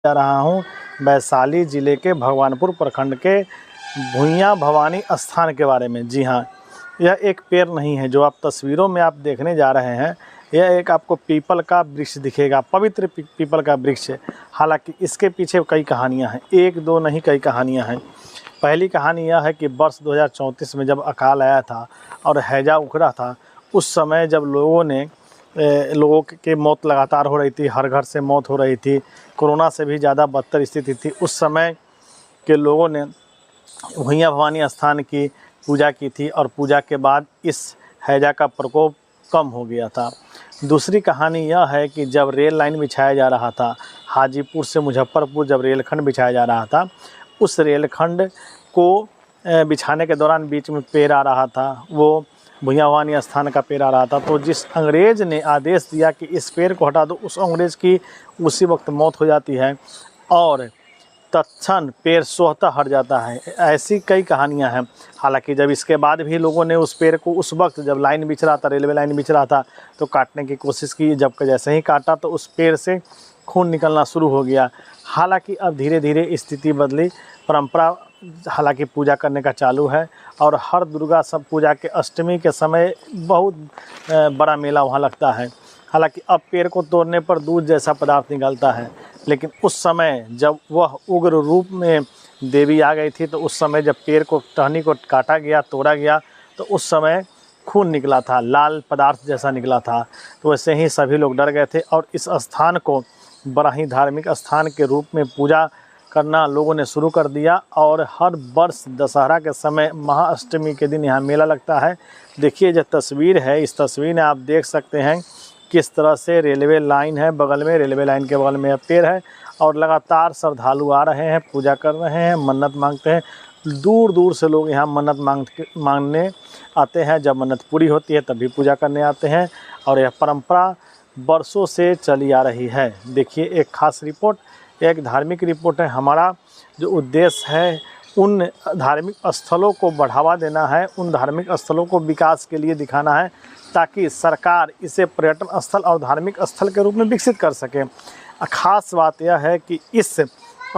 जा रहा हूँ वैशाली ज़िले के भगवानपुर प्रखंड के भुइयाँ भवानी स्थान के बारे में। जी हाँ, यह एक पेड़ नहीं है जो आप तस्वीरों में आप देखने जा रहे हैं। यह एक आपको पीपल का वृक्ष दिखेगा, पवित्र पीपल का वृक्ष है। हालांकि इसके पीछे कई कहानियां हैं, एक दो नहीं कई कहानियां हैं। पहली कहानी यह है कि वर्ष 2034 में जब अकाल आया था और हैजा उखड़ा था, उस समय जब लोगों के मौत लगातार हो रही थी, हर घर से मौत हो रही थी, कोरोना से भी ज़्यादा बदतर स्थिति थी। उस समय के लोगों ने भुइयाँ भवानी स्थान की पूजा की थी और पूजा के बाद इस हैजा का प्रकोप कम हो गया था। दूसरी कहानी यह है कि जब रेल लाइन बिछाया जा रहा था, हाजीपुर से मुजफ्फरपुर जब रेलखंड बिछाया जा रहा था, उस रेलखंड को बिछाने के दौरान बीच में पेड़ आ रहा था, वो भुइयाँ भवानी स्थान का पेड़ आ रहा था। तो जिस अंग्रेज़ ने आदेश दिया कि इस पेड़ को हटा दो, उस अंग्रेज़ की उसी वक्त मौत हो जाती है और तत्क्षण पेड़ स्वतः हट जाता है। ऐसी कई कहानियां हैं। हालांकि जब इसके बाद भी लोगों ने उस पेड़ को उस वक्त जब लाइन बिछ रहा था, रेलवे लाइन बिछ रहा था, तो काटने की कोशिश की। जब जैसे ही काटा तो उस पेड़ से खून निकलना शुरू हो गया। हालांकि अब धीरे धीरे स्थिति बदली, परंपरा हालांकि पूजा करने का चालू है और हर दुर्गा सब पूजा के अष्टमी के समय बहुत बड़ा मेला वहाँ लगता है। हालांकि अब पेड़ को तोड़ने पर दूध जैसा पदार्थ निकलता है, लेकिन उस समय जब वह उग्र रूप में देवी आ गई थी, तो उस समय जब पेड़ को टहनी को काटा गया, तोड़ा गया, तो उस समय खून निकला था, लाल पदार्थ जैसा निकला था। तो वैसे ही सभी लोग डर गए थे और इस स्थान को बड़ा ही धार्मिक स्थान के रूप में पूजा करना लोगों ने शुरू कर दिया। और हर वर्ष दशहरा के समय महाअष्टमी के दिन यहाँ मेला लगता है। देखिए जो तस्वीर है, इस तस्वीर में आप देख सकते हैं किस तरह से रेलवे लाइन है, बगल में रेलवे लाइन के बगल में पेड़ है और लगातार श्रद्धालु आ रहे हैं, पूजा कर रहे हैं, मन्नत मांगते हैं। दूर दूर से लोग यहाँ मन्नत मांगने आते हैं। जब मन्नत पूरी होती है तभी पूजा करने आते हैं और यह परंपरा वर्षों से चली आ रही है। देखिए एक खास रिपोर्ट, एक धार्मिक रिपोर्ट है। हमारा जो उद्देश्य है उन धार्मिक स्थलों को बढ़ावा देना है, उन धार्मिक स्थलों को विकास के लिए दिखाना है, ताकि सरकार इसे पर्यटन स्थल और धार्मिक स्थल के रूप में विकसित कर सके। ख़ास बात यह है कि इस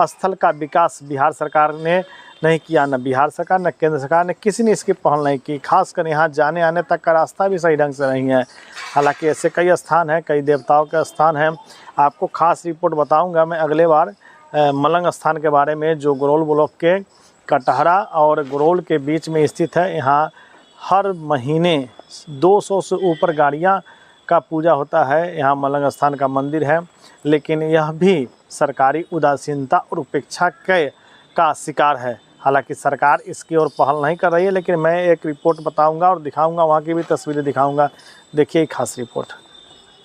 स्थल का विकास बिहार सरकार ने नहीं किया, न बिहार सरकार न केंद्र सरकार ने, किसी ने इसकी पहल नहीं की। खासकर यहाँ जाने आने तक का रास्ता भी सही ढंग से नहीं है। हालांकि ऐसे कई स्थान हैं, कई देवताओं के स्थान हैं। आपको खास रिपोर्ट बताऊंगा मैं अगले बार मलंग स्थान के बारे में, जो गुरौल ब्लॉक के कटहरा और गुरौल के बीच में स्थित है। यहाँ हर महीने 200 से ऊपर गाड़ियाँ का पूजा होता है। यहाँ मलंग स्थान का मंदिर है, लेकिन यह भी सरकारी उदासीनता और उपेक्षा का शिकार है। हालांकि सरकार इसकी ओर पहल नहीं कर रही है, लेकिन मैं एक रिपोर्ट बताऊंगा और दिखाऊंगा, वहाँ की भी तस्वीरें दिखाऊंगा। देखिए खास रिपोर्ट।